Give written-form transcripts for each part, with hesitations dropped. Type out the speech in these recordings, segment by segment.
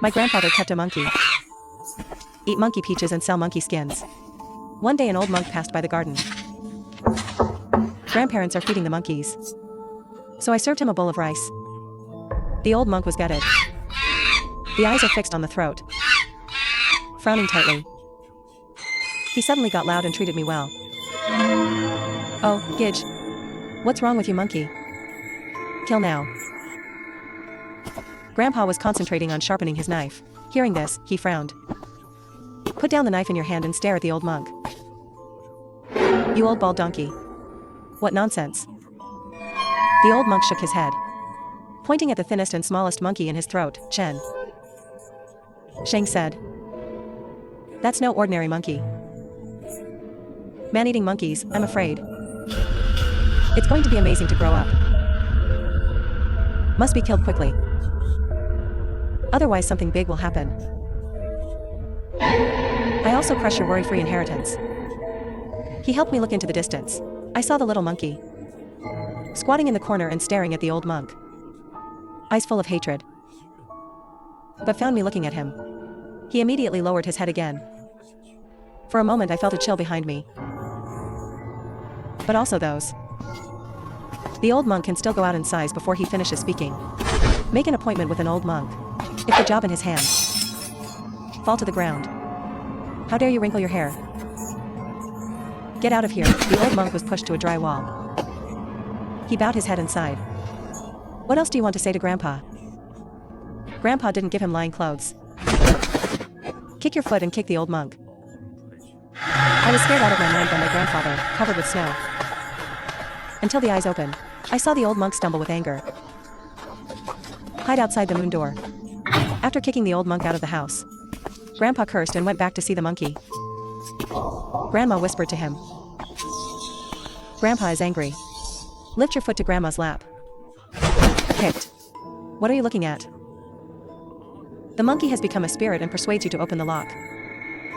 My grandfather kept a monkey. Eat monkey peaches and sell monkey skins. One day an old monk passed by the garden. Grandparents are feeding the monkeys. So I served him a bowl of rice. The old monk was gutted. The eyes are fixed on the throat, frowning tightly. He suddenly got loud and treated me well. Oh, Gidge. What's wrong with you, monkey? Kill now. Grandpa was concentrating on sharpening his knife. Hearing this, he frowned. Put down the knife in your hand and stare at the old monk. You old bald donkey. What nonsense. The old monk shook his head, pointing at the thinnest and smallest monkey in his throat, Chen. Sheng said, "That's no ordinary monkey. Man-eating monkeys, I'm afraid. It's going to be amazing to grow up. Must be killed quickly. Otherwise something big will happen. I also crush your worry-free inheritance." He helped me look into the distance. I saw the little monkey, squatting in the corner and staring at the old monk, eyes full of hatred. But found me looking at him. He immediately lowered his head again. For a moment I felt a chill behind me. But also those. The old monk can still go out in size before he finishes speaking. Make an appointment with an old monk. If the job in his hand, fall to the ground. How dare you wrinkle your hair? Get out of here. The old monk was pushed to a dry wall. He bowed his head and sighed. What else do you want to say to Grandpa? Grandpa didn't give him lying clothes. Kick your foot and kick the old monk. I was scared out of my mind by my grandfather, covered with snow. Until the eyes opened, I saw the old monk stumble with anger. Hide outside the moon door. After kicking the old monk out of the house, Grandpa cursed and went back to see the monkey. Grandma whispered to him, "Grandpa is angry. Lift your foot to Grandma's lap." Kicked. What are you looking at? The monkey has become a spirit and persuades you to open the lock.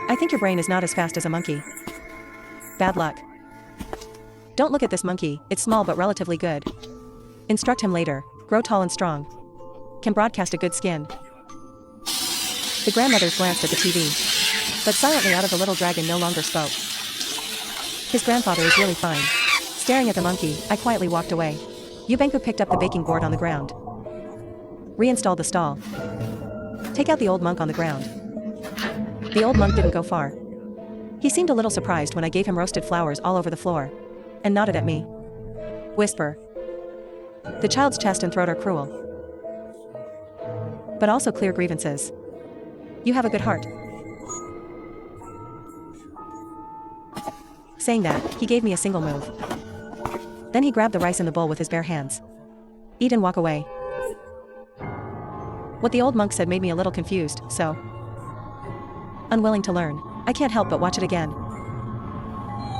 I think your brain is not as fast as a monkey. Bad luck. Don't look at this monkey, it's small but relatively good. Instruct him later, grow tall and strong. Can broadcast a good skin. The grandmothers glanced at the TV, but silently out of the little dragon no longer spoke. His grandfather is really fine. Staring at the monkey, I quietly walked away. Yubenku picked up the baking board on the ground. Reinstalled the stall. Take out the old monk on the ground. The old monk didn't go far. He seemed a little surprised when I gave him roasted flowers all over the floor, and nodded at me. Whisper. The child's chest and throat are cruel, but also clear grievances. You have a good heart. Saying that, he gave me a single move. Then he grabbed the rice in the bowl with his bare hands. Eat and walk away. What the old monk said made me a little confused, so unwilling to learn, I can't help but watch it again.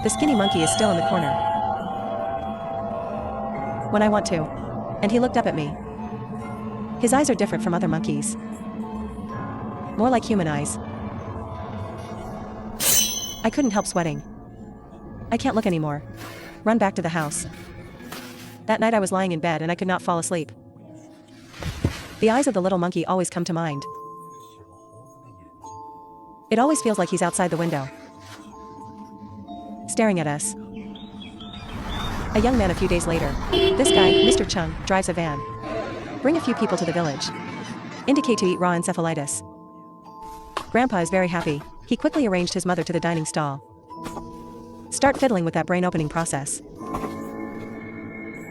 The skinny monkey is still in the corner. When I want to. And he looked up at me. His eyes are different from other monkeys. More like human eyes. I couldn't help sweating. I can't look anymore. Run back to the house. That night I was lying in bed and I could not fall asleep. The eyes of the little monkey always come to mind. It always feels like he's outside the window, staring at us. A young man a few days later. This guy, Mr. Chung, drives a van. Bring a few people to the village. Indicate to eat raw encephalitis. Grandpa is very happy. He quickly arranged his mother to the dining stall. Start fiddling with that brain-opening process.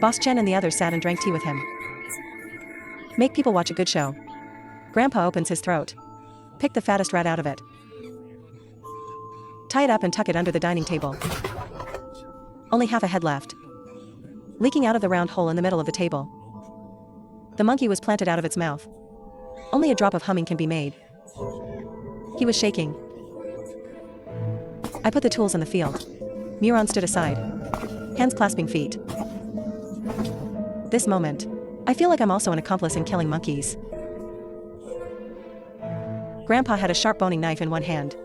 Boss Chen and the others sat and drank tea with him. Make people watch a good show. Grandpa opens his throat. Pick the fattest rat out of it. Tie it up and tuck it under the dining table. Only half a head left, leaking out of the round hole in the middle of the table. The monkey was planted out of its mouth. Only a drop of humming can be made. He was shaking. I put the tools in the field. Muron stood aside, hands clasping feet. This moment, I feel like I'm also an accomplice in killing monkeys. Grandpa had a sharp boning knife in one hand.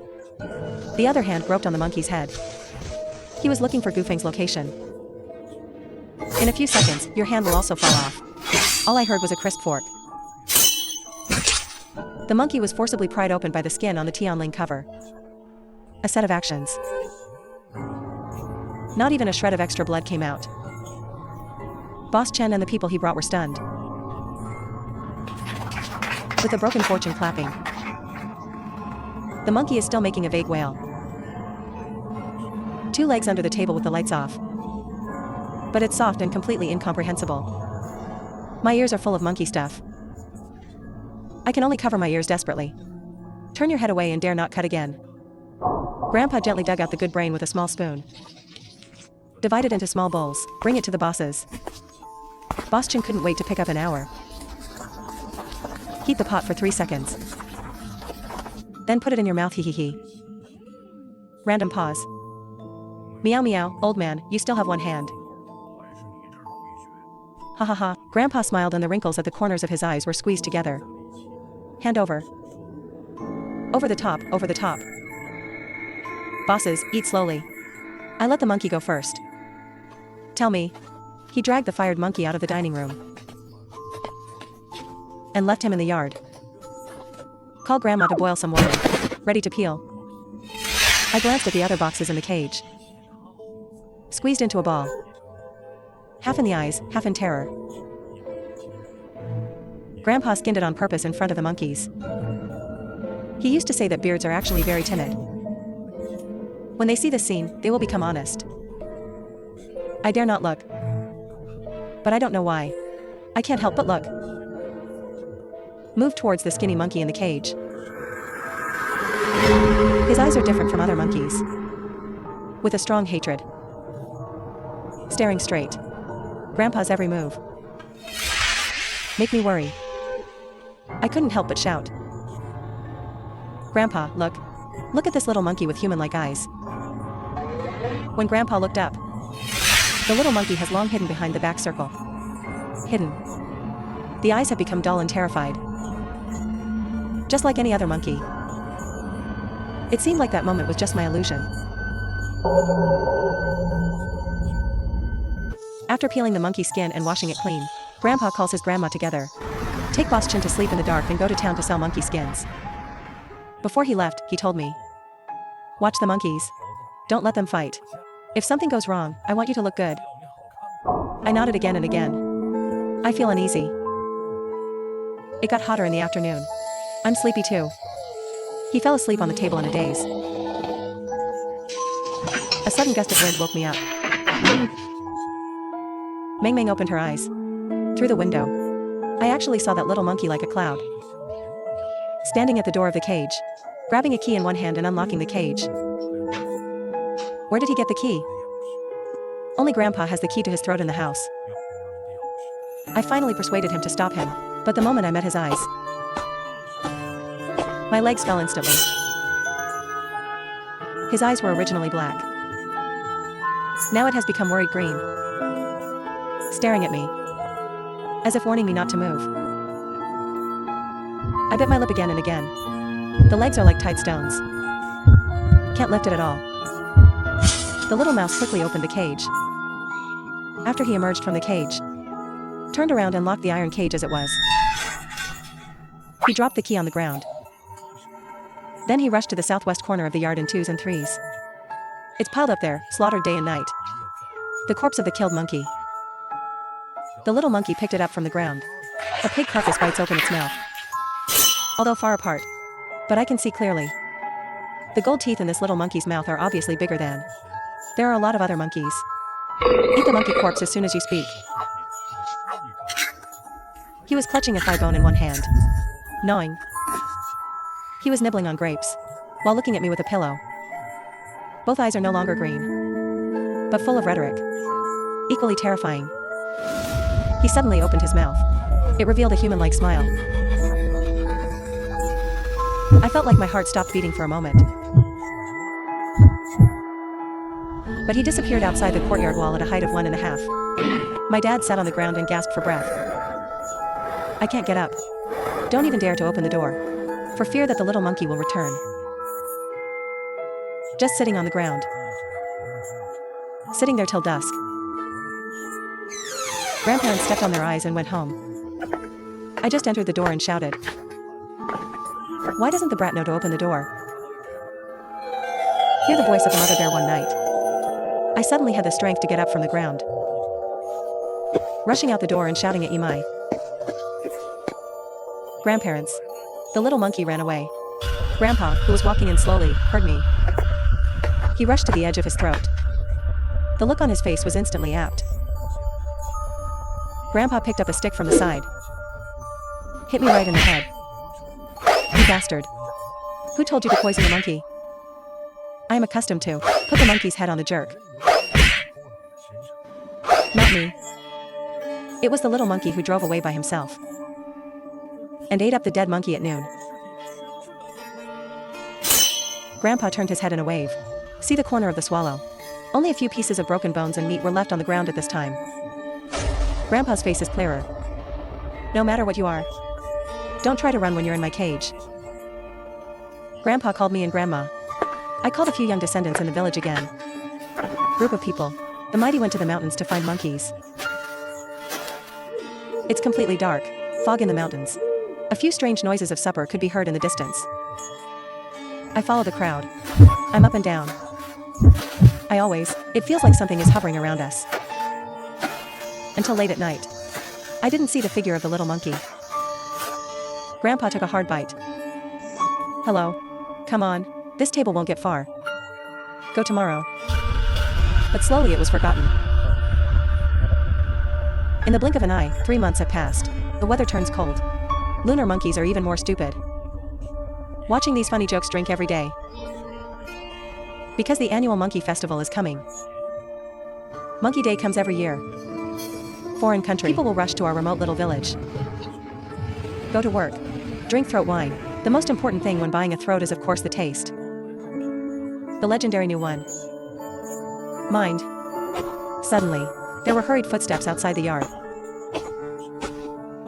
The other hand groped on the monkey's head. He was looking for Gufeng's location. In a few seconds, your hand will also fall off. All I heard was a crisp fork. The monkey was forcibly pried open by the skin on the Tianling cover. A set of actions. Not even a shred of extra blood came out. Boss Chen and the people he brought were stunned. With a broken fortune clapping. The monkey is still making a vague wail. 2 legs under the table with the lights off. But it's soft and completely incomprehensible. My ears are full of monkey stuff. I can only cover my ears desperately. Turn your head away and dare not cut again. Grandpa gently dug out the good brain with a small spoon. Divide it into small bowls, bring it to the bosses. Boss Chen couldn't wait to pick up an hour. Heat the pot for 3 seconds. Then put it in your mouth, hee hee hee. Random pause. Meow meow, old man, you still have one hand. Ha ha ha, Grandpa smiled and the wrinkles at the corners of his eyes were squeezed together. Hand over. Over the top, over the top. Bosses, eat slowly. I let the monkey go first. Tell me. He dragged the fired monkey out of the dining room. And left him in the yard. Call Grandma to boil some water. Ready to peel. I glanced at the other boxes in the cage. Squeezed into a ball. Half in the eyes, half in terror. Grandpa skinned it on purpose in front of the monkeys. He used to say that beards are actually very timid. When they see this scene, they will become honest. I dare not look. But I don't know why. I can't help but look. Move towards the skinny monkey in the cage. His eyes are different from other monkeys. With a strong hatred. Staring straight. Grandpa's every move. Make me worry. I couldn't help but shout. Grandpa, look. Look at this little monkey with human-like eyes. When Grandpa looked up, the little monkey has long hidden behind the back circle. Hidden. The eyes have become dull and terrified. Just like any other monkey. It seemed like that moment was just my illusion. After peeling the monkey skin and washing it clean, Grandpa calls his grandma together. Take Boss Chen to sleep in the dark and go to town to sell monkey skins. Before he left, he told me. Watch the monkeys. Don't let them fight. If something goes wrong, I want you to look good. I nodded again and again. I feel uneasy. It got hotter in the afternoon. I'm sleepy too. He fell asleep on the table in a daze. A sudden gust of wind woke me up. Meng Meng opened her eyes. Through the window. I actually saw that little monkey like a cloud. Standing at the door of the cage. Grabbing a key in one hand and unlocking the cage. Where did he get the key? Only Grandpa has the key to his throat in the house. I finally persuaded him to stop him, but the moment I met his eyes, my legs fell instantly. His eyes were originally black. Now it has become worried green. Staring at me. As if warning me not to move. I bit my lip again and again. The legs are like tight stones. Can't lift it at all. The little mouse quickly opened the cage. After he emerged from the cage, turned around and locked the iron cage as it was. He dropped the key on the ground. Then he rushed to the southwest corner of the yard in 2s and 3s. It's piled up there, slaughtered day and night. The corpse of the killed monkey. The little monkey picked it up from the ground. A pig carcass bites open its mouth. Although far apart. But I can see clearly. The gold teeth in this little monkey's mouth are obviously bigger than. There are a lot of other monkeys. Eat the monkey corpse as soon as you speak. He was clutching a thigh bone in one hand. Gnawing. He was nibbling on grapes. While looking at me with a pillow. Both eyes are no longer green. But full of rhetoric. Equally terrifying. He suddenly opened his mouth. It revealed a human-like smile. I felt like my heart stopped beating for a moment. But he disappeared outside the courtyard wall at a height of 1.5. My dad sat on the ground and gasped for breath. I can't get up. Don't even dare to open the door. For fear that the little monkey will return. Just sitting on the ground. Sitting there till dusk. Grandparents stepped on their eyes and went home. I just entered the door and shouted. Why doesn't the brat know to open the door? Hear the voice of the mother bear one night. I suddenly had the strength to get up from the ground, rushing out the door and shouting at Imai. Grandparents. The little monkey ran away. Grandpa, who was walking in slowly, heard me. He rushed to the edge of his throat. The look on his face was instantly apt. Grandpa picked up a stick from the side. Hit me right in the head. You bastard. Who told you to poison the monkey? I am accustomed to. Put the monkey's head on the jerk. Not me. It was the little monkey who drove away by himself and ate up the dead monkey at noon. Grandpa turned his head in a wave. See the corner of the swallow. Only a few pieces of broken bones and meat were left on the ground at this time. Grandpa's face is clearer. No matter what you are, don't try to run when you're in my cage. Grandpa called me and Grandma. I called a few young descendants in the village again. Group of people. The mighty went to the mountains to find monkeys. It's completely dark. Fog in the mountains. A few strange noises of supper could be heard in the distance. I follow the crowd. I'm up and down. It feels like something is hovering around us. Until late at night. I didn't see the figure of the little monkey. Grandpa took a hard bite. Hello. Come on. This table won't get far. Go tomorrow. But slowly it was forgotten. In the blink of an eye, 3 months have passed. The weather turns cold. Lunar monkeys are even more stupid. Watching these funny jokes drink every day. Because the annual Monkey Festival is coming. Monkey Day comes every year. Foreign country. People will rush to our remote little village. Go to work. Drink throat wine. The most important thing when buying a throat is of course the taste. The legendary new one. Mind. Suddenly, there were hurried footsteps outside the yard,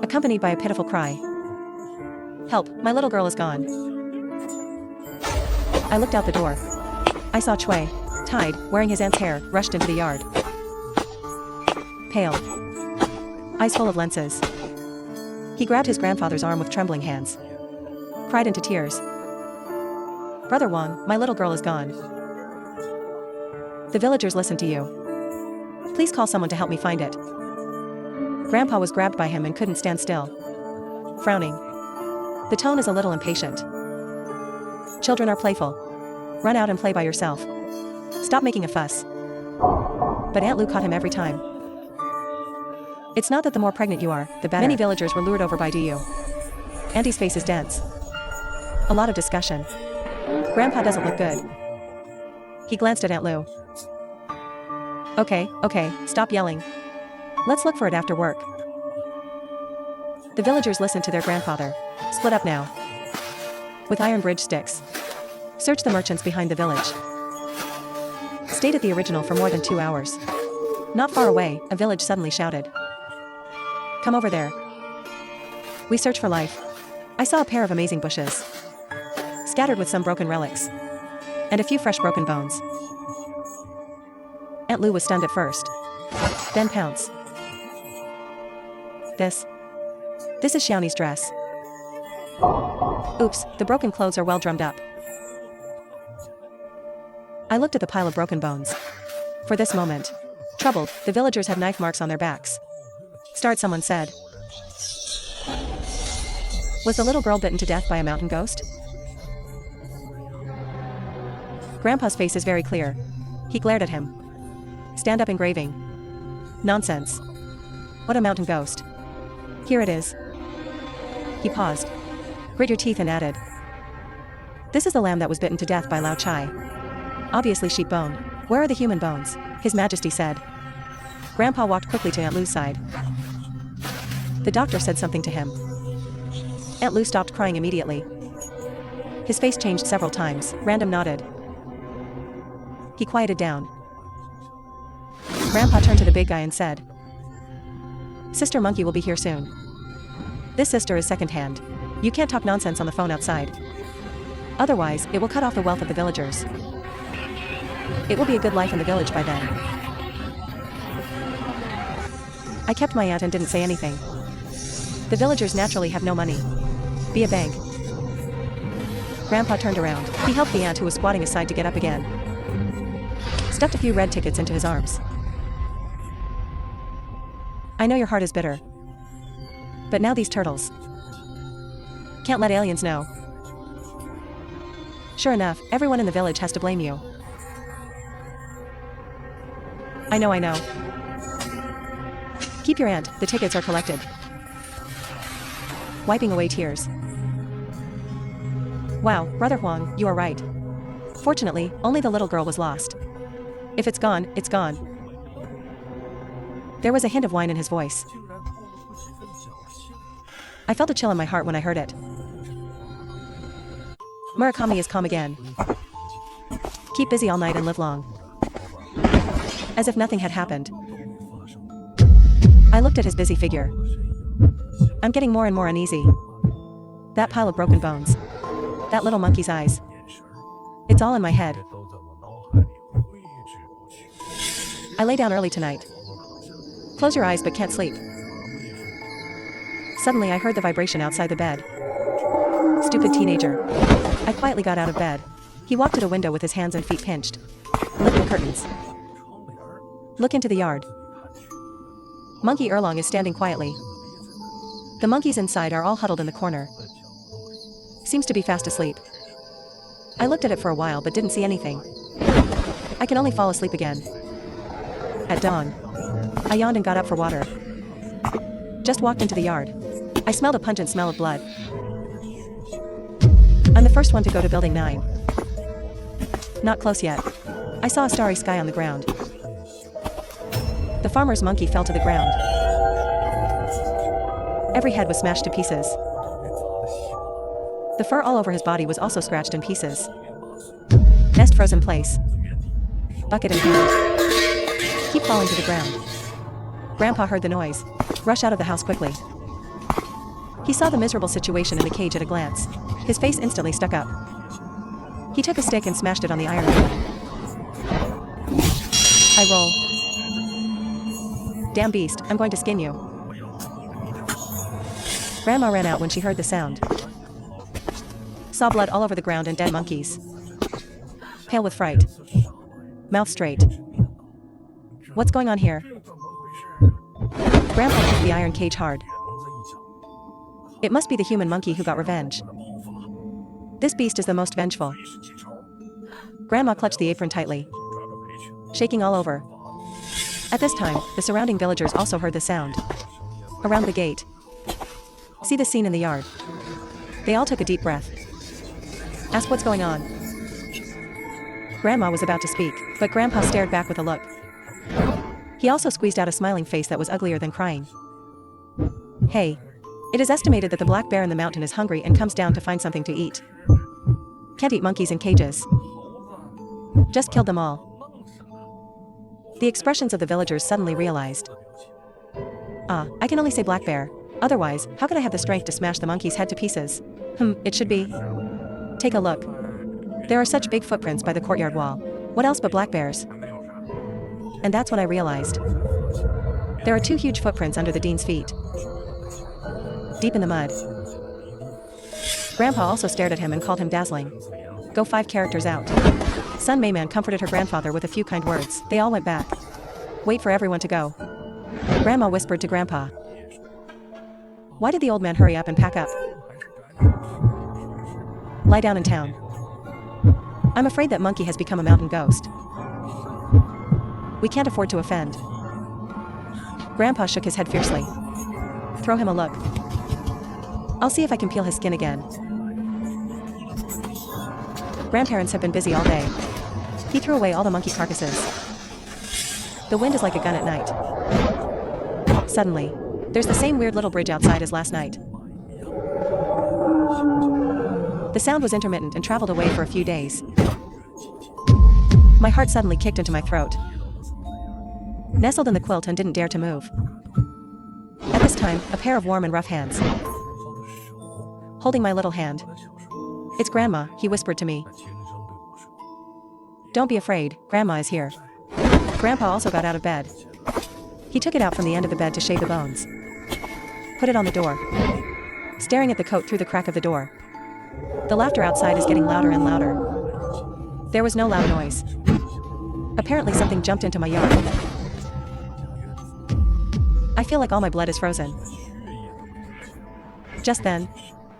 accompanied by a pitiful cry. Help, my little girl is gone. I looked out the door. I saw Chui, tied, wearing his aunt's hair, rushed into the yard. Pale. Eyes full of lenses. He grabbed his grandfather's arm with trembling hands. Cried into tears. Brother Wang, my little girl is gone. The villagers listen to you. Please call someone to help me find it. Grandpa was grabbed by him and couldn't stand still. Frowning. The tone is a little impatient. Children are playful. Run out and play by yourself. Stop making a fuss. But Aunt Lu caught him every time. It's not that the more pregnant you are, the better. Many villagers were lured over by Du. Auntie's face is dense. A lot of discussion. Grandpa doesn't look good. He glanced at Aunt Lu. Okay, stop yelling. Let's look for it after work. The villagers listened to their grandfather. Split up now. With iron bridge sticks. Search the merchants behind the village. Stayed at the original for more than 2 hours. Not far away, a village suddenly shouted. Come over there. We search for life. I saw a pair of amazing bushes. Scattered with some broken relics. And a few fresh broken bones. Aunt Lu was stunned at first. Then pounce. This is Xiaoni's dress. Oops, the broken clothes are well drummed up. I looked at the pile of broken bones. For this moment. Troubled, the villagers had knife marks on their backs. Start, someone said. Was the little girl bitten to death by a mountain ghost? Grandpa's face is very clear. He glared at him. Stand up engraving. Nonsense. What a mountain ghost. Here it is. He paused. Grit your teeth and added. This is the lamb that was bitten to death by Lao Chai. Obviously sheep bone. Where are the human bones? His Majesty said. Grandpa walked quickly to Aunt Lu's side. The doctor said something to him. Aunt Lu stopped crying immediately. His face changed several times. Random nodded. He quieted down. Grandpa turned to the big guy and said, Sister Monkey will be here soon. This sister is second-hand. You can't talk nonsense on the phone outside. Otherwise, it will cut off the wealth of the villagers. It will be a good life in the village by then. I kept my aunt and didn't say anything. The villagers naturally have no money. Be a bank. Grandpa turned around. He helped the aunt who was squatting aside to get up again. Stuffed a few red tickets into his arms. I know your heart is bitter. But now these turtles. Can't let aliens know. Sure enough, everyone in the village has to blame you. I know. Keep your aunt, the tickets are collected. Wiping away tears. Wow, Brother Huang, you are right. Fortunately, only the little girl was lost. If it's gone, it's gone. There was a hint of whine in his voice. I felt a chill in my heart when I heard it. Murakami is calm again. Keep busy all night and live long. As if nothing had happened. I looked at his busy figure. I'm getting more and more uneasy. That pile of broken bones. That little monkey's eyes. It's all in my head. I lay down early tonight. Close your eyes but can't sleep. Suddenly I heard the vibration outside the bed. Stupid teenager. I quietly got out of bed. He walked to the window with his hands and feet pinched. Lift the curtains. Look into the yard. Monkey Erlong is standing quietly. The monkeys inside are all huddled in the corner. Seems to be fast asleep. I looked at it for a while but didn't see anything. I can only fall asleep again. At dawn, I yawned and got up for water. Just walked into the yard. I smelled a pungent smell of blood. I'm the first one to go to Building 9. Not close yet. I saw a starry sky on the ground. The farmer's monkey fell to the ground. Every head was smashed to pieces. The fur all over his body was also scratched in pieces. Nest froze in place. Bucket in hand. Keep falling to the ground. Grandpa heard the noise. Rush out of the house quickly. He saw the miserable situation in the cage at a glance. His face instantly stuck up. He took a stick and smashed it on the iron rod. I roll. Damn beast, I'm going to skin you. Grandma ran out when she heard the sound. Saw blood all over the ground and dead monkeys. Pale with fright. Mouth straight. What's going on here? Grandpa hit the iron cage hard. It must be the human monkey who got revenge. This beast is the most vengeful. Grandma clutched the apron tightly, shaking all over. At this time, the surrounding villagers also heard the sound. Around the gate. See the scene in the yard. They all took a deep breath. Ask what's going on. Grandma was about to speak, but Grandpa stared back with a look. He also squeezed out a smiling face that was uglier than crying. Hey. It is estimated that the black bear in the mountain is hungry and comes down to find something to eat. Can't eat monkeys in cages. Just killed them all. The expressions of the villagers suddenly realized. I can only say black bear. Otherwise, how could I have the strength to smash the monkey's head to pieces? It should be. Take a look. There are such big footprints by the courtyard wall. What else but black bears? And that's when I realized. There are 2 huge footprints under the dean's feet. Deep in the mud. Grandpa also stared at him and called him dazzling. Go 5 characters out. Sun Mayman comforted her grandfather with a few kind words. They all went back. Wait for everyone to go. Grandma whispered to Grandpa. Why did the old man hurry up and pack up? Lie down in town. I'm afraid that monkey has become a mountain ghost. We can't afford to offend. Grandpa shook his head fiercely. Throw him a look. I'll see if I can peel his skin again. Grandparents have been busy all day. He threw away all the monkey carcasses. The wind is like a gun at night. Suddenly, there's the same weird little bridge outside as last night. The sound was intermittent and traveled away for a few days. My heart suddenly kicked into my throat. Nestled in the quilt and didn't dare to move. At this time, a pair of warm and rough hands. Holding my little hand. It's Grandma, he whispered to me. Don't be afraid, Grandma is here. Grandpa also got out of bed. He took it out from the end of the bed to shave the bones. Put it on the door. Staring at the coat through the crack of the door. The laughter outside is getting louder and louder. There was no loud noise. Apparently something jumped into my yard. I feel like all my blood is frozen. Just then,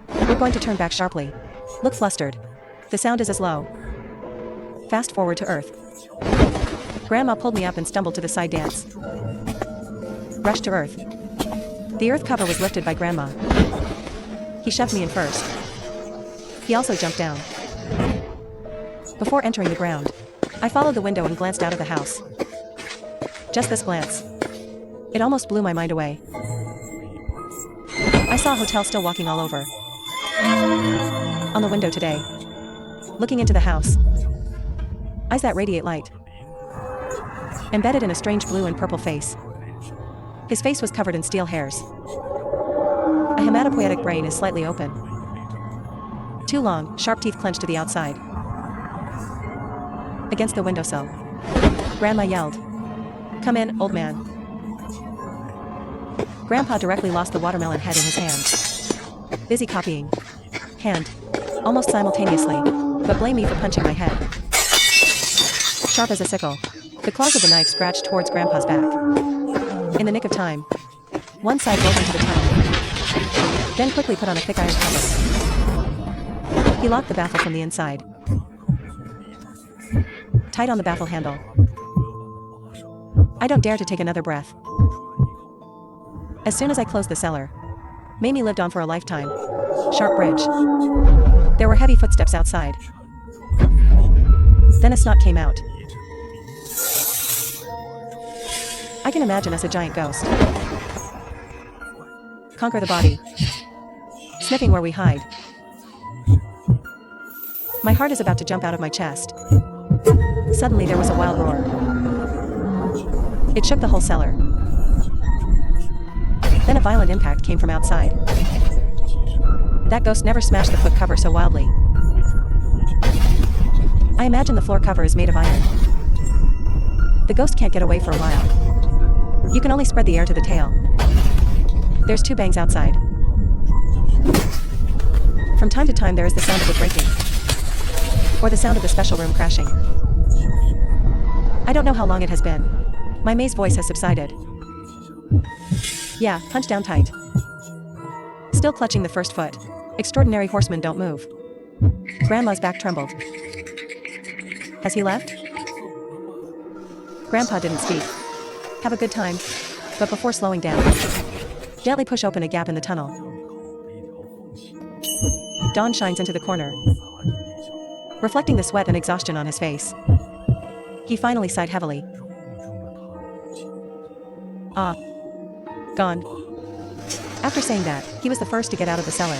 we're going to turn back sharply. Look flustered. The sound is as low. Fast forward to Earth. Grandma pulled me up and stumbled to the side dance. Rushed to Earth. The Earth cover was lifted by Grandma. He shoved me in first. He also jumped down. Before entering the ground, I followed the window and glanced out of the house. Just this glance. It almost blew my mind away. I saw a hotel still walking all over. On the window today. Looking into the house. Eyes that radiate light. Embedded in a strange blue and purple face. His face was covered in steel hairs. A hematopoietic brain is slightly open. Two long, sharp teeth clenched to the outside. Against the windowsill. Grandma yelled. "Come in, old man." Grandpa directly lost the watermelon head in his hand. Busy copying. Hand. Almost simultaneously, but blame me for punching my head. Sharp as a sickle. The claws of the knife scratched towards Grandpa's back. In the nick of time. One side rolled into the tunnel. Then quickly put on a thick iron cover. He locked the baffle from the inside. Tight on the baffle handle. I don't dare to take another breath. As soon as I closed the cellar, Mamie lived on for a lifetime. Sharp bridge. There were heavy footsteps outside. Then a snot came out. I can imagine us a giant ghost. Conquer the body. Sniffing where we hide. My heart is about to jump out of my chest. Suddenly there was a wild roar. It shook the whole cellar. Then a violent impact came from outside. That ghost never smashed the foot cover so wildly. I imagine the floor cover is made of iron. The ghost can't get away for a while. You can only spread the air to the tail. There's two bangs outside. From time to time there is the sound of it breaking. Or the sound of the special room crashing. I don't know how long it has been. My maze voice has subsided. Yeah, punch down tight. Still clutching the first foot. Extraordinary horsemen don't move. Grandma's back trembled. Has he left? Grandpa didn't speak. Have a good time. But before slowing down, gently push open a gap in the tunnel. Dawn shines into the corner, reflecting the sweat and exhaustion on his face. He finally sighed heavily. Ah. Gone. After saying that, he was the first to get out of the cellar.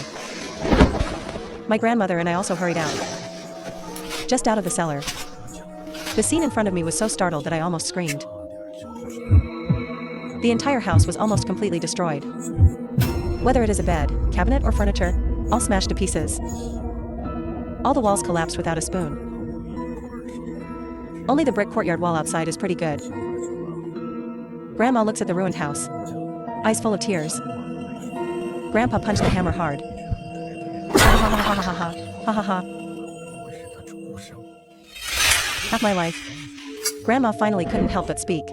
My grandmother and I also hurried out. Just out of the cellar. The scene in front of me was so startled that I almost screamed. The entire house was almost completely destroyed. Whether it is a bed, cabinet, or furniture, all smashed to pieces. All the walls collapsed without a spoon. Only the brick courtyard wall outside is pretty good. Grandma looks at the ruined house. Eyes full of tears. Grandpa punched the hammer hard. Ha ha ha ha ha ha ha ha ha. Half my life. Grandma finally couldn't help but speak.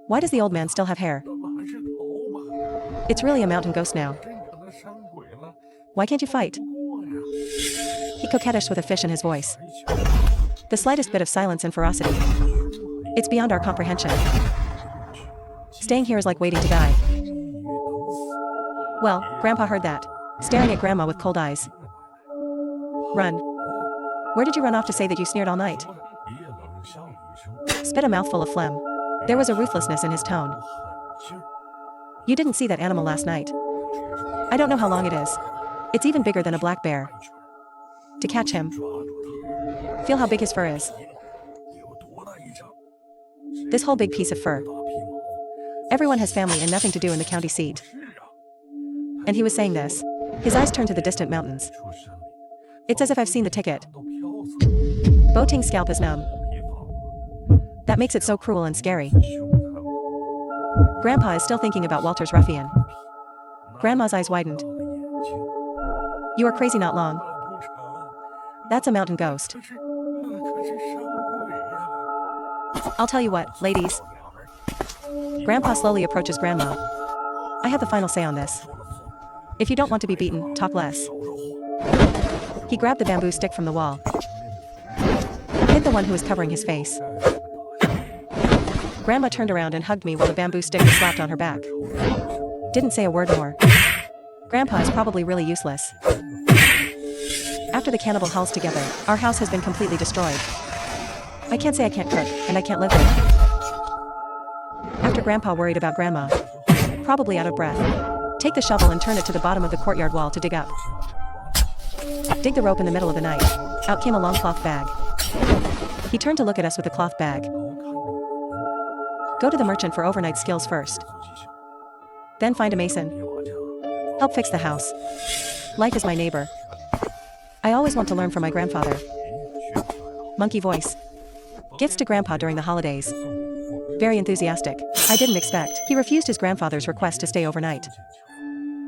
Why does the old man still have hair? It's really a mountain ghost now. Why can't you fight? He coquettished with a fish in his voice. The slightest bit of silence and ferocity. It's beyond our comprehension. Staying here is like waiting to die. Well, Grandpa heard that, staring at Grandma with cold eyes. Run. Where did you run off to say that you sneered all night? Spit a mouthful of phlegm. There was a ruthlessness in his tone. You didn't see that animal last night. I don't know how long it is. It's even bigger than a black bear. To catch him. Feel how big his fur is. This whole big piece of fur. Everyone has family and nothing to do in the county seat. And he was saying this. His eyes turned to the distant mountains. It's as if I've seen the ticket. Boating's scalp is numb. That makes it so cruel and scary. Grandpa is still thinking about Walter's ruffian. Grandma's eyes widened. You are crazy not long. That's a mountain ghost. I'll tell you what, ladies. Grandpa slowly approaches Grandma. I have the final say on this. If you don't want to be beaten, talk less. He grabbed the bamboo stick from the wall. Hit the one who was covering his face. Grandma turned around and hugged me while the bamboo stick was slapped on her back. Didn't say a word more. Grandpa is probably really useless. After the cannibal hauls together, our house has been completely destroyed. I can't say I can't cook, and I can't live there. After Grandpa worried about Grandma, probably out of breath, take the shovel and turn it to the bottom of the courtyard wall to dig up. Dig the rope in the middle of the night. Out came a long cloth bag. He turned to look at us with the cloth bag. Go to the merchant for overnight skills first. Then find a mason. Help fix the house. Life is my neighbor. I always want to learn from my grandfather. Monkey voice. Gifts to Grandpa during the holidays. Very enthusiastic. I didn't expect. He refused his grandfather's request to stay overnight.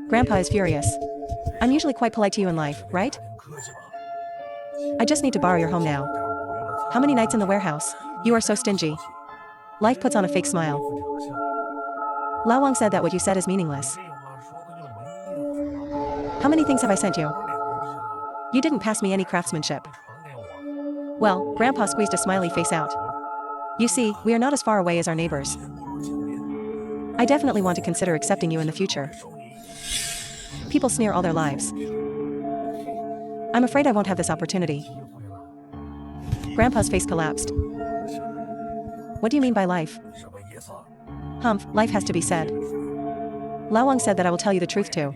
Grandpa is furious. I'm usually quite polite to you in life, right? I just need to borrow your home now. How many nights in the warehouse? You are so stingy. Life puts on a fake smile. Lao Wang said that what you said is meaningless. How many things have I sent you? You didn't pass me any craftsmanship. Well, Grandpa squeezed a smiley face out. You see, we are not as far away as our neighbors. I definitely want to consider accepting you in the future. People sneer all their lives. I'm afraid I won't have this opportunity. Grandpa's face collapsed. What do you mean by life? Humph, life has to be said. Lao Wang said that I will tell you the truth too.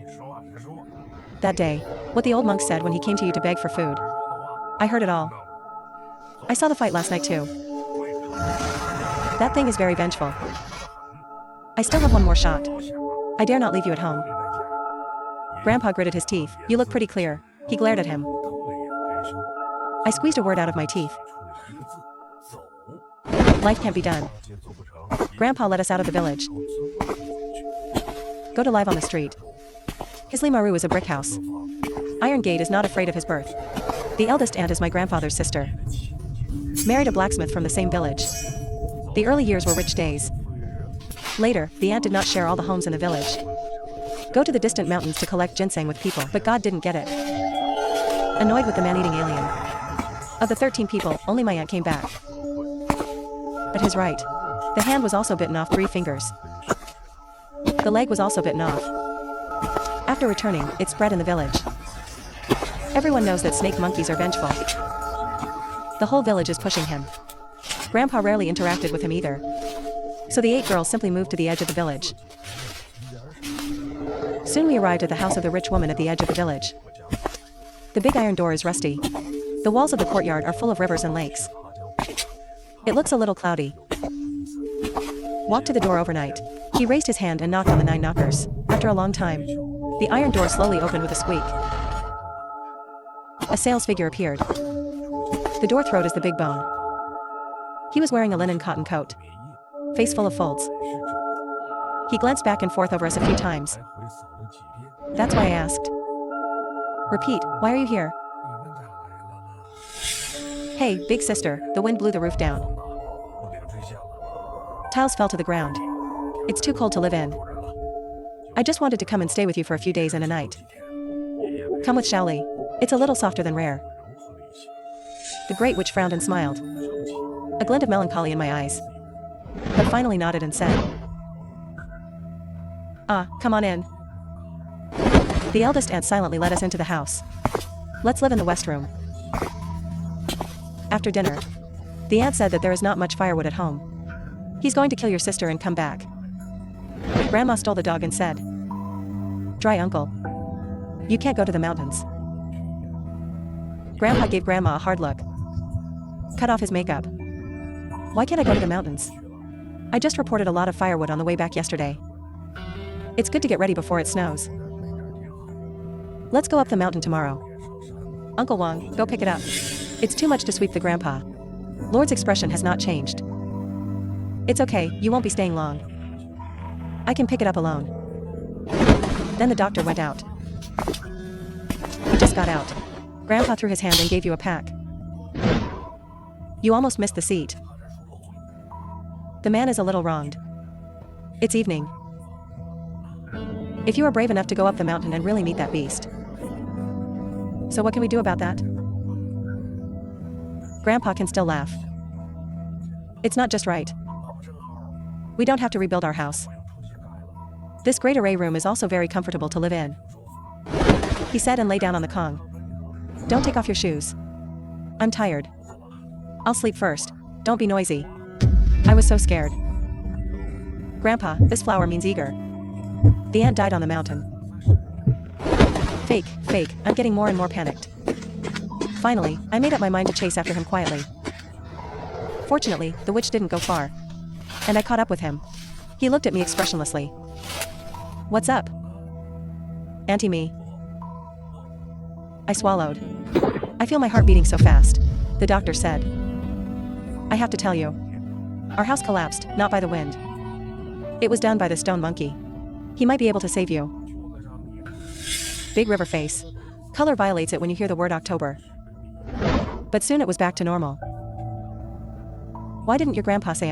That day, what the old monk said when he came to you to beg for food. I heard it all. I saw the fight last night too. That thing is very vengeful. I still have one more shot. I dare not leave you at home. Grandpa gritted his teeth. You look pretty clear. He glared at him. I squeezed a word out of my teeth. Life can't be done. Grandpa let us out of the village. Go to live on the street. Hisli Maru is a brick house. Iron Gate is not afraid of his birth. The eldest aunt is my grandfather's sister. Married a blacksmith from the same village. The early years were rich days. Later, the aunt did not share all the homes in the village. Go to the distant mountains to collect ginseng with people, but God didn't get it. Annoyed with the man-eating alien. Of the 13 people, only my aunt came back. At his right, the hand was also bitten off 3 fingers. The leg was also bitten off. After returning, it spread in the village. Everyone knows that snake monkeys are vengeful. The whole village is pushing him. Grandpa rarely interacted with him either. So the 8 girls simply moved to the edge of the village. Soon we arrived at the house of the rich woman at the edge of the village. The big iron door is rusty. The walls of the courtyard are full of rivers and lakes. It looks a little cloudy. Walk to the door overnight. He raised his hand and knocked on the 9 knockers. After a long time, the iron door slowly opened with a squeak. A sales figure appeared. The door throat is the big bone. He was wearing a linen cotton coat. Face full of folds. He glanced back and forth over us a few times. That's why I asked. Repeat, why are you here? Hey, big sister, the wind blew the roof down. Tiles fell to the ground. It's too cold to live in. I just wanted to come and stay with you for a few days and a night. Come with Shaoli. It's a little softer than rare. The Great Witch frowned and smiled. A glint of melancholy in my eyes. But finally nodded and said, come on in. The eldest aunt silently led us into the house. Let's live in the west room. After dinner, the aunt said that there is not much firewood at home. He's going to kill your sister and come back. Grandma stole the dog and said, Dry uncle. You can't go to the mountains. Grandpa gave Grandma a hard look. Cut off his makeup. Why can't I go to the mountains? I just reported a lot of firewood on the way back yesterday. It's good to get ready before it snows. Let's go up the mountain tomorrow. Uncle Wang, go pick it up. It's too much to sweep the grandpa. Lord's expression has not changed. It's okay, you won't be staying long. I can pick it up alone. Then the doctor went out. He just got out. Grandpa threw his hand and gave you a pack. You almost missed the seat. The man is a little wronged. It's evening. If you are brave enough to go up the mountain and really meet that beast. So what can we do about that? Grandpa can still laugh. It's not just right. We don't have to rebuild our house. This great array room is also very comfortable to live in. He said and lay down on the Kong. Don't take off your shoes. I'm tired. I'll sleep first. Don't be noisy. I was so scared. Grandpa, this flower means eager. The ant died on the mountain. Fake, I'm getting more and more panicked. Finally, I made up my mind to chase after him quietly. Fortunately, the witch didn't go far. And I caught up with him. He looked at me expressionlessly. What's up? Auntie me. I swallowed. I feel my heart beating so fast. The doctor said. I have to tell you. Our house collapsed, not by the wind. It was done by the stone monkey. He might be able to save you. Big river face. Color violates it when you hear the word October. But soon it was back to normal. Why didn't your grandpa say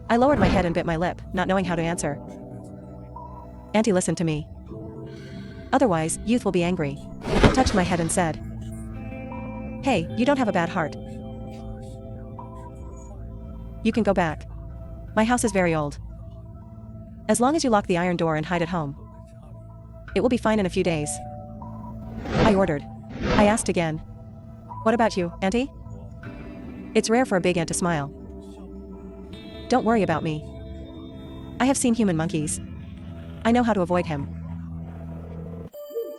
I lowered my head and bit my lip, not knowing how to answer. Auntie listened to me. Otherwise, youth will be angry. Touched my head and said. Hey, you don't have a bad heart. You can go back. My house is very old. As long as you lock the iron door and hide at home. It will be fine in a few days. I ordered. I asked again. What about you, Auntie? It's rare for a big ant to smile. Don't worry about me. I have seen human monkeys. I know how to avoid him.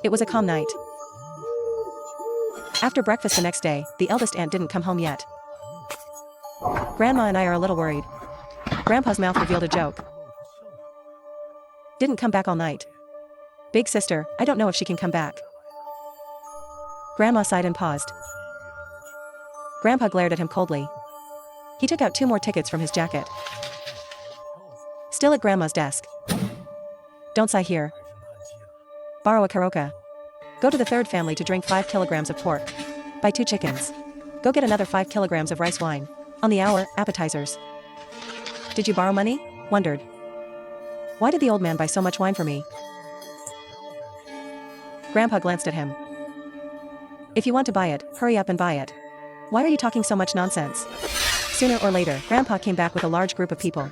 It was a calm night. After breakfast the next day, the eldest ant didn't come home yet. Grandma and I are a little worried. Grandpa's mouth revealed a joke. Didn't come back all night. Big sister, I don't know if she can come back. Grandma sighed and paused. Grandpa glared at him coldly. He took out 2 more tickets from his jacket. Still at Grandma's desk. Don't sigh here. Borrow a Karoka. Go to the third family to drink 5 kilograms of pork. Buy 2 chickens. Go get another 5 kilograms of rice wine. On the hour, appetizers. Did you borrow money? Wondered. Why did the old man buy so much wine for me? Grandpa glanced at him. If you want to buy it, hurry up and buy it. Why are you talking so much nonsense? Sooner or later, Grandpa came back with a large group of people.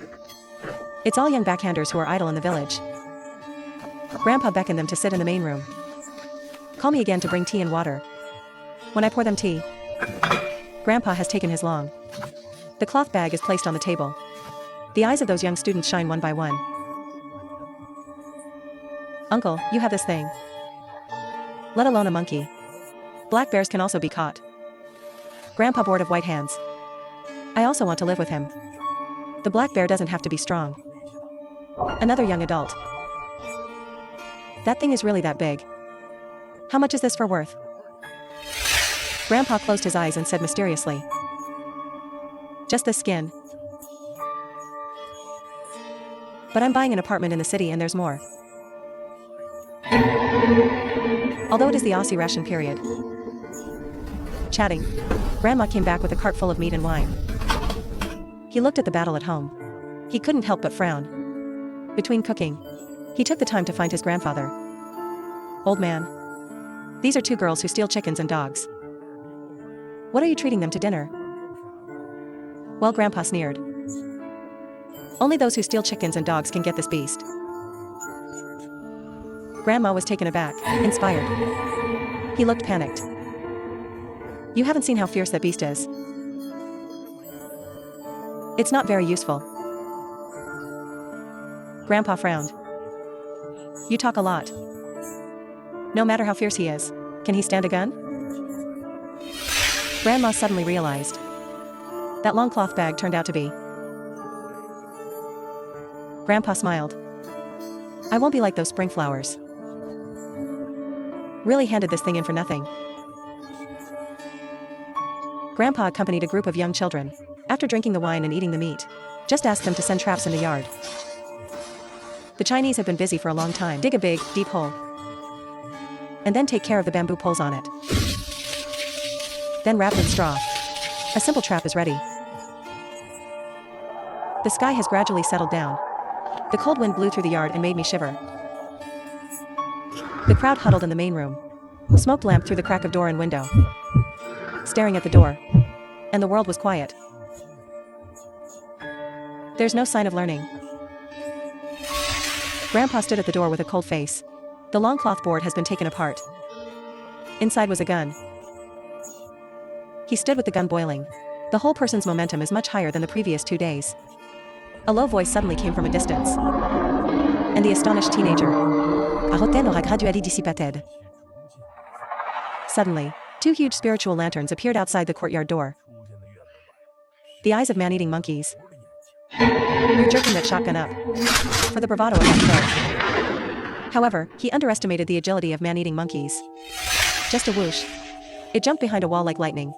It's all young backhanders who are idle in the village. Grandpa beckoned them to sit in the main room. Call me again to bring tea and water. When I pour them tea. Grandpa has taken his long. The cloth bag is placed on the table. The eyes of those young students shine one by one. Uncle, you have this thing. Let alone a monkey. Black bears can also be caught. Grandpa bored of white hands. I also want to live with him. The black bear doesn't have to be strong. Another young adult. That thing is really that big. How much is this for worth? Grandpa closed his eyes and said mysteriously. Just this skin. But I'm buying an apartment in the city and there's more. Although it is the Aussie ration period. Chatting. Grandma came back with a cart full of meat and wine. He looked at the battle at home. He couldn't help but frown. Between cooking, he took the time to find his grandfather. Old man. These are 2 girls who steal chickens and dogs. What are you treating them to dinner? Well, Grandpa sneered. Only those who steal chickens and dogs can get this beast. Grandma was taken aback, inspired. He looked panicked. You haven't seen how fierce that beast is. It's not very useful. Grandpa frowned. You talk a lot. No matter how fierce he is, can he stand a gun? Grandma suddenly realized. That long cloth bag turned out to be. Grandpa smiled. I won't be like those spring flowers. Really handed this thing in for nothing. Grandpa accompanied a group of young children. After drinking the wine and eating the meat. Just asked them to send traps in the yard. The Chinese have been busy for a long time. Dig a big, deep hole. and then take care of the bamboo poles on it. Then wrap in straw. A simple trap is ready. The sky has gradually settled down. The cold wind blew through the yard and made me shiver. The crowd huddled in the main room. Smoke lamped through the crack of door and window, staring at the door. And the world was quiet. There's no sign of learning. Grandpa stood at the door with a cold face. The long cloth board has been taken apart. Inside was a gun. He stood with the gun boiling. The whole person's momentum is much higher than the previous 2 days. A low voice suddenly came from a distance. And the astonished teenager. Aroten aura gradually dissipated. Suddenly, 2 huge spiritual lanterns appeared outside the courtyard door. The eyes of man-eating monkeys. You're jerking that shotgun up. For the bravado of that kill. However, he underestimated the agility of man-eating monkeys. Just a whoosh. It jumped behind a wall like lightning.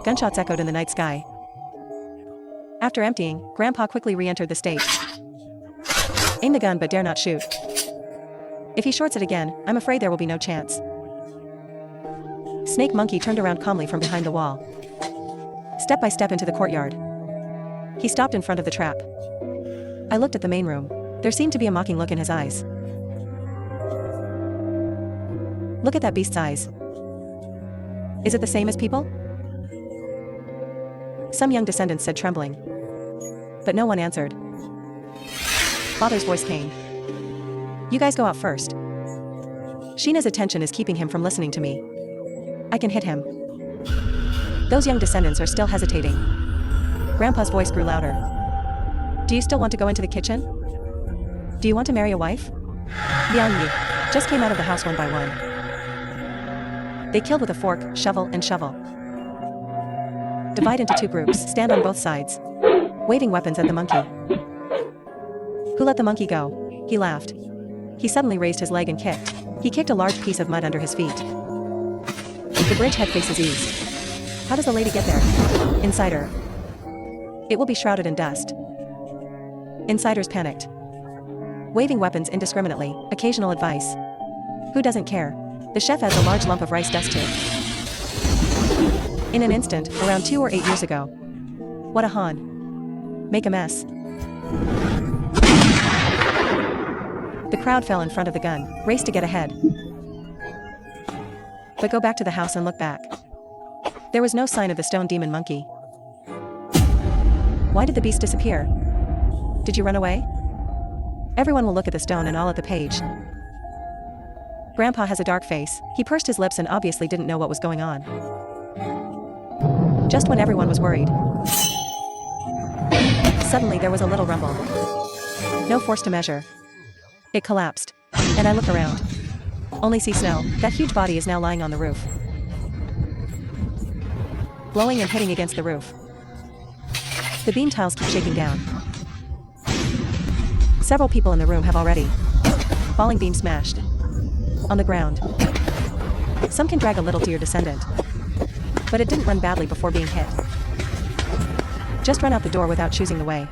Gunshots echoed in the night sky. After emptying, Grandpa quickly re-entered the stage. Aim the gun but dare not shoot. If he shorts it again, I'm afraid there will be no chance. Snake Monkey turned around calmly from behind the wall. Step by step into the courtyard. He stopped in front of the trap. I looked at the main room. There seemed to be a mocking look in his eyes. Look at that beast's eyes. Is it the same as people? Some young descendants said, trembling. But no one answered. Father's voice came. You guys go out first. Sheena's attention is keeping him from listening to me. I can hit him. Those young descendants are still hesitating. Grandpa's voice grew louder. Do you still want to go into the kitchen? Do you want to marry a wife? Liang Yi just came out of the house one by one. They killed with a fork, shovel, and shovel. Divide into 2 groups, stand on both sides, waving weapons at the monkey. Who let the monkey go? He laughed. He suddenly raised his leg and kicked. He kicked a large piece of mud under his feet. The bridge head faces east. How does the lady get there? Insider. It will be shrouded in dust. Insiders panicked. Waving weapons indiscriminately, occasional advice. Who doesn't care? The chef adds a large lump of rice dust too. In an instant, around 2 or 8 years ago. What a Han. Make a mess. The crowd fell in front of the gun, raced to get ahead. But go back to the house and look back. There was no sign of the stone demon monkey. Why did the beast disappear? Did you run away? Everyone will look at the stone and all at the page. Grandpa has a dark face. He pursed his lips and obviously didn't know what was going on. Just when everyone was worried. Suddenly there was a little rumble. No force to measure. It collapsed. And I look around. Only see snow. That huge body is now lying on the roof. Blowing and hitting against the roof. The beam tiles keep shaking down. Several people in the room have already. Falling beam smashed. On the ground. Some can drag a little to your descendant. But it didn't run badly before being hit. Just run out the door without choosing the way.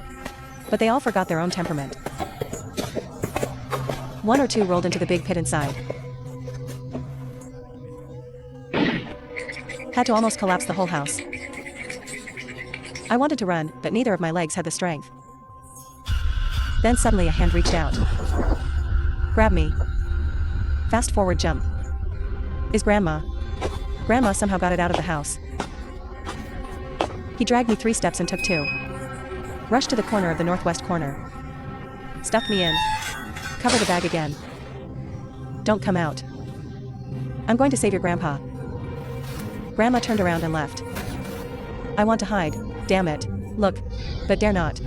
But they all forgot their own temperament. 1 or 2 rolled into the big pit inside. Had to almost collapse the whole house. I wanted to run, but neither of my legs had the strength. Then suddenly a hand reached out. Grab me. Fast forward jump. Is Grandma. Grandma somehow got it out of the house. He dragged me 3 steps and took 2. Rushed to the corner of the northwest corner. Stuffed me in. Cover the bag again. Don't come out. I'm going to save your grandpa. Grandma turned around and left. I want to hide, damn it. Look, but dare not.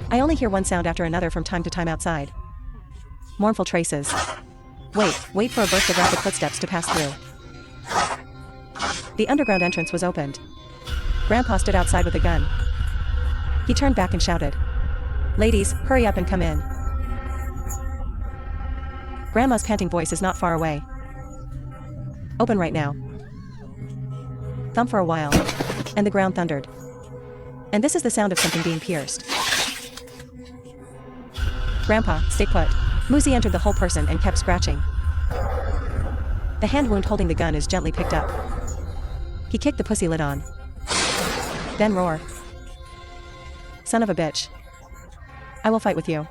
I only hear one sound after another from time to time outside. Mournful traces. Wait for a burst of rapid footsteps to pass through. The underground entrance was opened. Grandpa stood outside with a gun. He turned back and shouted. Ladies, hurry up and come in. Grandma's panting voice is not far away. Open right now. Thump for a while. And the ground thundered. And this is the sound of something being pierced. Grandpa, stay put. Muzi entered the whole person and kept scratching. The hand wound holding the gun is gently picked up. He kicked the pussy lid on. Then roar. Son of a bitch. I will fight with you.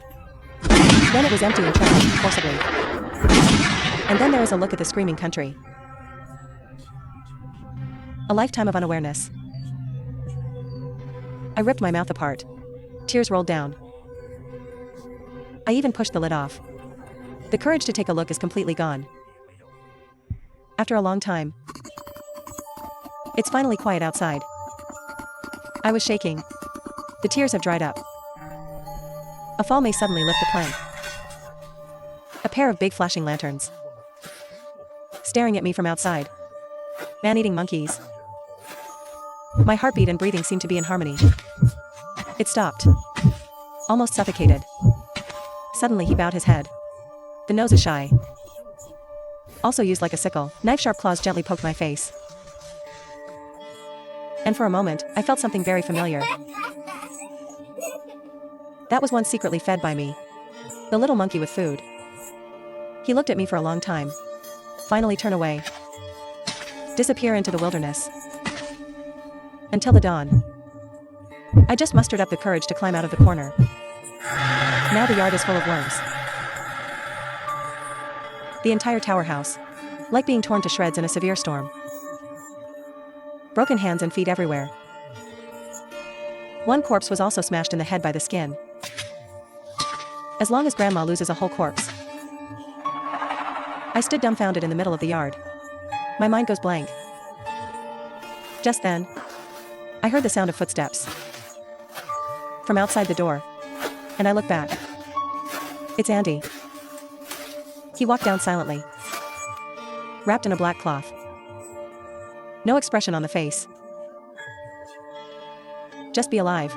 Then it was empty and trembled forcibly. And then there is a look at the screaming country. A lifetime of unawareness. I ripped my mouth apart. Tears rolled down. I even pushed the lid off. The courage to take a look is completely gone. After a long time, it's finally quiet outside. I was shaking. The tears have dried up. A fall may suddenly lift the plank. A pair of big flashing lanterns. Staring at me from outside. Man-eating monkeys. My heartbeat and breathing seemed to be in harmony. It stopped. Almost suffocated. Suddenly he bowed his head. The nose is shy. Also used like a sickle, knife-sharp claws gently poked my face. And for a moment, I felt something very familiar. That was one secretly fed by me. The little monkey with food. He looked at me for a long time. Finally turn away. Disappear into the wilderness. Until the dawn. I just mustered up the courage to climb out of the corner. Now the yard is full of worms. The entire tower house. Like being torn to shreds in a severe storm. Broken hands and feet everywhere. One corpse was also smashed in the head by the skin. As long as Grandma loses a whole corpse. I stood dumbfounded in the middle of the yard. My mind goes blank. Just then, I heard the sound of footsteps. From outside the door. And I look back. It's Andy. He walked down silently. Wrapped in a black cloth. No expression on the face. Just be alive.